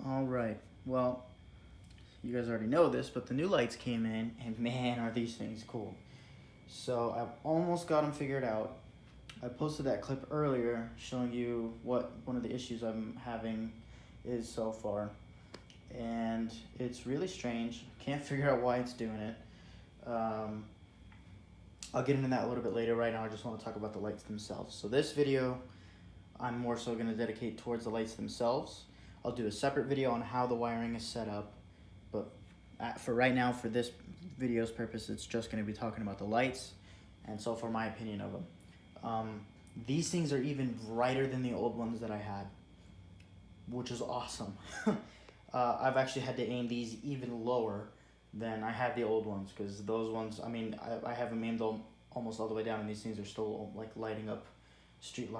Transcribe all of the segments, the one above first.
All right. Well, you guys already know this, but the new lights came in, and man, are these things cool. So I've almost got them figured out. I posted that clip earlier showing you what one of the issues I'm having is so far. And it's really strange. Can't figure out why it's doing it. I'll get into that a little bit later. Right now I just want to talk about the lights themselves. So this video, I'm more so going to dedicate towards the lights themselves. I'll do a separate video on how the wiring is set up, but for right now, for this video's purpose, it's just going to be talking about the lights and so far my opinion of them. These things are even brighter than the old ones that I had, which is awesome. I've actually had to aim these even lower than I had the old ones, because those ones, I mean, I have them aimed almost all the way down, and these things are still like lighting up street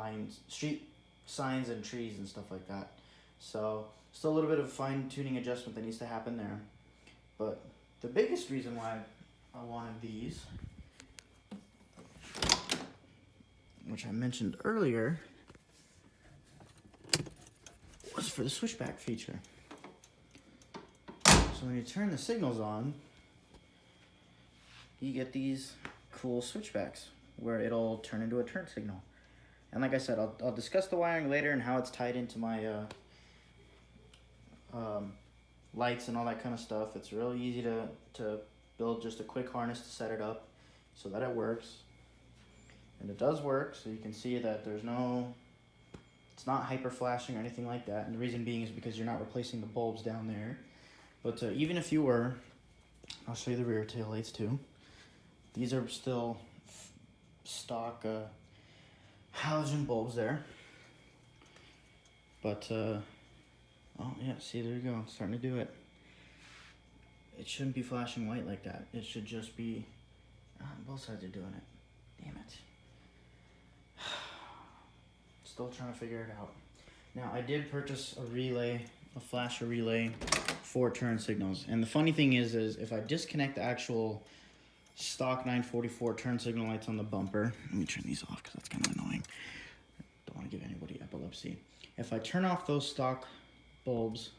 signs and trees and stuff like that. So still a little bit of fine-tuning adjustment that needs to happen there. But the biggest reason why I wanted these, which I mentioned earlier, was for the switchback feature. So when you turn the signals on, you get these cool switchbacks where it'll turn into a turn signal. And like I said, I'll discuss the wiring later and how it's tied into my lights and all that kind of stuff. It's really easy to build just a quick harness to set it up so that it works. And it does work, so you can see that it's not hyper flashing or anything like that. And the reason being is because you're not replacing the bulbs down there. But even if you were, I'll show you the rear tail lights too. These are still stock halogen bulbs there. But, oh yeah, see, there you go, it's starting to do it. It shouldn't be flashing white like that. It should just be, both sides are doing it. Damn it. Still trying to figure it out. Now, I did purchase a flasher relay for turn signals. And the funny thing is if I disconnect the actual stock 944 turn signal lights on the bumper, let me turn these off because that's kind of annoying. Don't want to give anybody epilepsy. If I turn off those stock bulbs,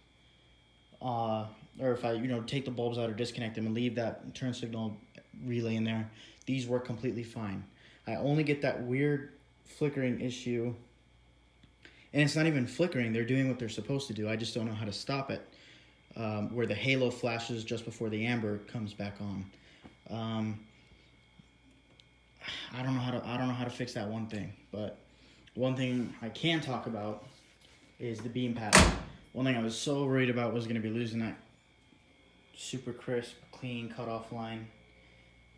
or if I take the bulbs out or disconnect them and leave that turn signal relay in there, these work completely fine. I only get that weird flickering issue, and it's not even flickering, they're doing what they're supposed to do, I just don't know how to stop it, where the halo flashes just before the amber comes back on. I don't know how to fix that one thing, but one thing I can talk about is the beam pattern. One thing I was so worried about was going to be losing that super crisp, clean cutoff line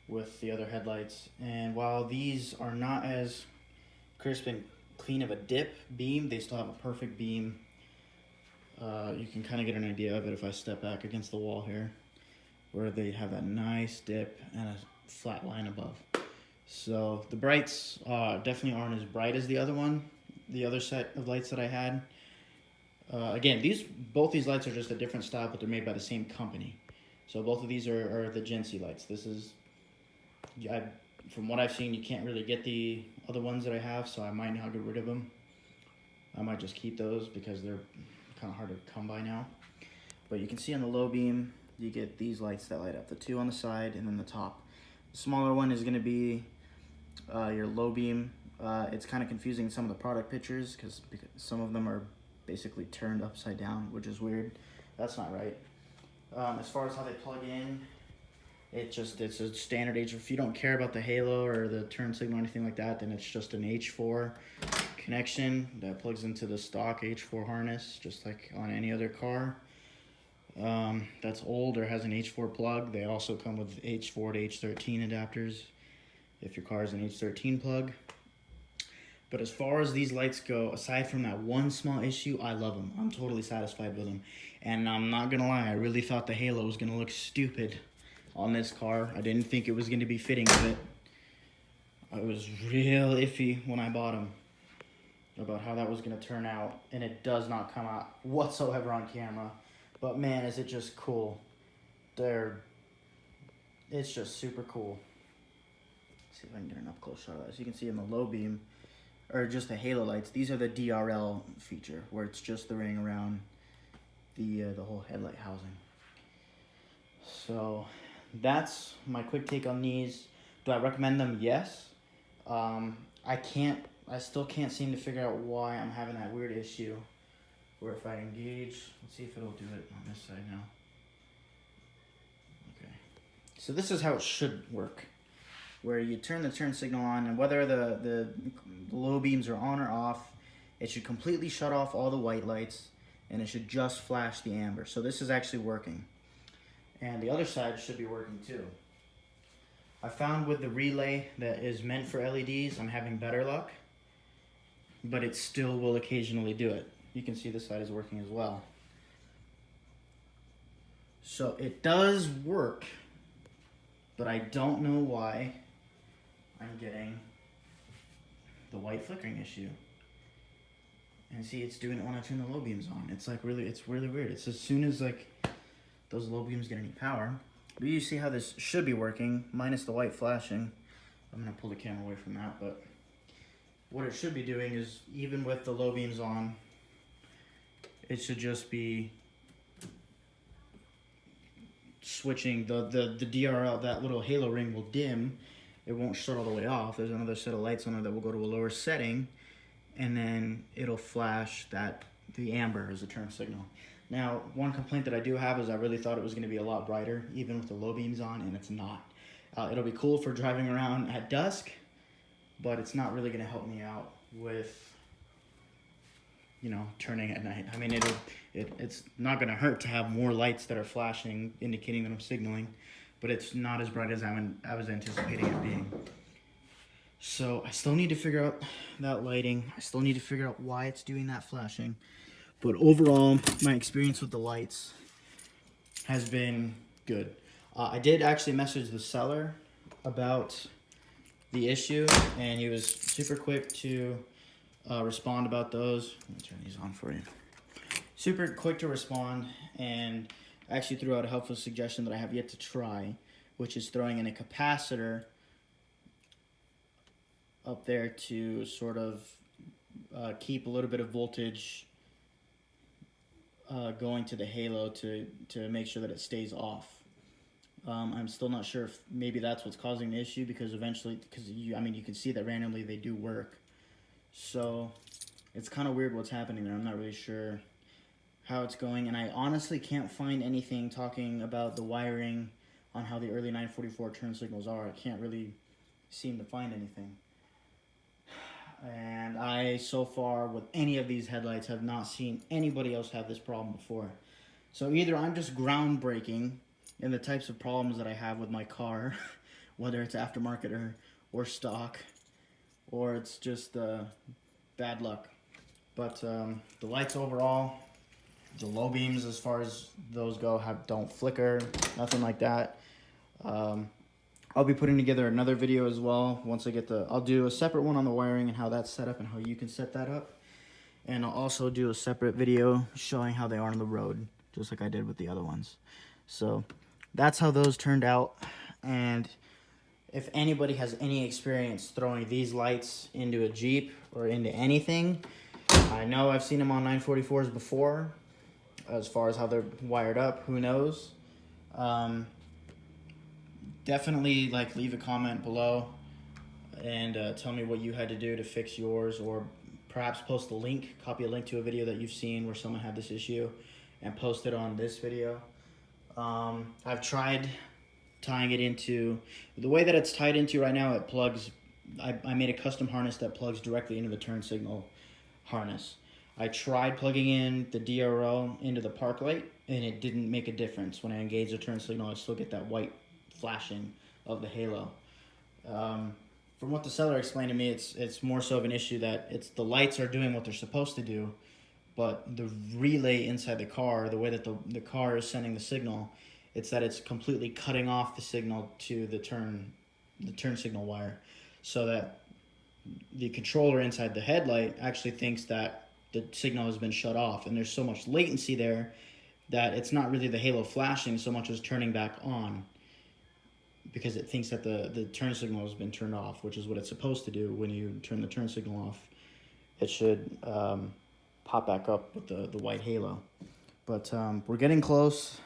with the other headlights. And while these are not as crisp and clean of a dip beam, they still have a perfect beam. You can kind of get an idea of it if I step back against the wall here, where they have that nice dip and a flat line above. So the brights definitely aren't as bright as the other set of lights that I had. Again, both these lights are just a different style, but they're made by the same company. So both of these are the Gen-C lights. This is, from what I've seen, you can't really get the other ones that I have, so I might now get rid of them. I might just keep those because they're kind of hard to come by now. But you can see on the low beam, you get these lights that light up, the two on the side and then the top. The smaller one is going to be your low beam. It's kind of confusing in some of the product pictures because some of them are basically turned upside down, which is weird. That's not right. As far as how they plug in, it's a standard H. If you don't care about the halo or the turn signal or anything like that, then it's just an H4 connection that plugs into the stock H4 harness, just like on any other car that's old or has an H4 plug. They also come with H4 to H13 adapters if your car is an H13 plug. But as far as these lights go, aside from that one small issue, I love them. I'm totally satisfied with them. And I'm not going to lie, I really thought the halo was going to look stupid on this car. I didn't think it was going to be fitting with it. I was real iffy when I bought them about how that was going to turn out. And it does not come out whatsoever on camera. But man, is it just cool. It's just super cool. Let's see if I can get an up-close shot of that. As you can see in the low beam, or just the halo lights, these are the DRL feature, where it's just the ring around the whole headlight housing. So that's my quick take on these. Do I recommend them? Yes. I still can't seem to figure out why I'm having that weird issue where if I engage, let's see if it'll do it on this side now. Okay. So this is how it should work, where you turn the turn signal on, and whether the low beams are on or off, it should completely shut off all the white lights, and it should just flash the amber. So this is actually working. And the other side should be working too. I found with the relay that is meant for LEDs, I'm having better luck, but it still will occasionally do it. You can see this side is working as well. So it does work, but I don't know why I'm getting the white flickering issue. And see, it's doing it when I turn the low beams on. It's really weird. It's as soon as like those low beams get any power. But you see how this should be working, minus the white flashing. I'm gonna pull the camera away from that, but what it should be doing is, even with the low beams on, it should just be switching the DRL, that little halo ring will dim. It won't shut all the way off. There's another set of lights on it that will go to a lower setting, and then it'll flash the amber as a turn signal. Now, one complaint that I do have is I really thought it was going to be a lot brighter, even with the low beams on, and it's not. It'll be cool for driving around at dusk, but it's not really going to help me out with, you know, turning at night. I mean, it's not going to hurt to have more lights that are flashing, indicating that I'm signaling, but it's not as bright as I was anticipating it being. So I still need to figure out that lighting. I still need to figure out why it's doing that flashing. But overall, my experience with the lights has been good. I did actually message the seller about the issue, and he was super quick to respond about those. Let me turn these on for you. Super quick to respond, and actually threw out a helpful suggestion that I have yet to try, which is throwing in a capacitor up there to sort of keep a little bit of voltage going to the halo to make sure that it stays off. I'm still not sure if maybe that's what's causing the issue, because eventually, you can see that randomly they do work. So it's kind of weird what's happening there. I'm not really sure how it's going, and I honestly can't find anything talking about the wiring on how the early 944 turn signals are. I can't really seem to find anything. And I, so far, with any of these headlights, have not seen anybody else have this problem before. So either I'm just groundbreaking in the types of problems that I have with my car, whether it's aftermarket or stock, or it's just bad luck. But the lights overall, the low beams as far as those go, don't flicker, nothing like that. I'll be putting together another video as well once I get I'll do a separate one on the wiring and how that's set up and how you can set that up. And I'll also do a separate video showing how they are on the road, just like I did with the other ones. So that's how those turned out. And if anybody has any experience throwing these lights into a Jeep or into anything, I know I've seen them on 944s before. As far as how they're wired up, who knows? Definitely leave a comment below and tell me what you had to do to fix yours, or perhaps post a link, copy a link to a video that you've seen where someone had this issue and post it on this video. I've tried tying it into, the way that it's tied into right now, it plugs, I made a custom harness that plugs directly into the turn signal harness. I tried plugging in the DRL into the park light, and it didn't make a difference. When I engage the turn signal, I still get that white flashing of the halo. From what the seller explained to me, it's more so of an issue that the lights are doing what they're supposed to do, but the relay inside the car, the way that the car is sending the signal, it's that it's completely cutting off the signal to the turn signal wire, so that the controller inside the headlight actually thinks that the signal has been shut off, and there's so much latency there that it's not really the halo flashing so much as turning back on, because it thinks that the turn signal has been turned off, which is what it's supposed to do. When you turn the turn signal off, it should pop back up with the white halo. But we're getting close.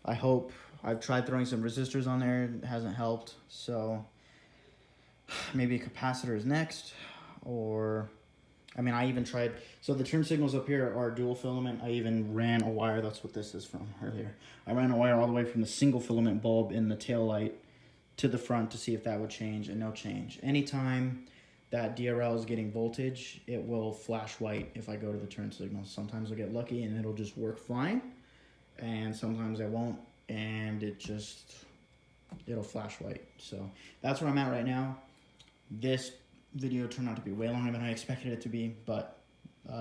I hope. I've tried throwing some resistors on there. It hasn't helped. So maybe a capacitor is next. Or, I mean, I even tried. So the turn signals up here are dual filament. I even ran a wire. That's what this is from earlier. I ran a wire all the way from the single filament bulb in the tail light to the front to see if that would change, and no change. Anytime that DRL is getting voltage, it will flash white if I go to the turn signals. Sometimes I'll get lucky and it'll just work fine, and sometimes I won't, and it'll flash white. So that's where I'm at right now. This video turned out to be way longer than I expected it to be, but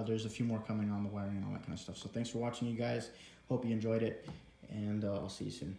there's a few more coming on the wiring and all that kind of stuff. So thanks for watching, you guys. Hope you enjoyed it, and I'll see you soon.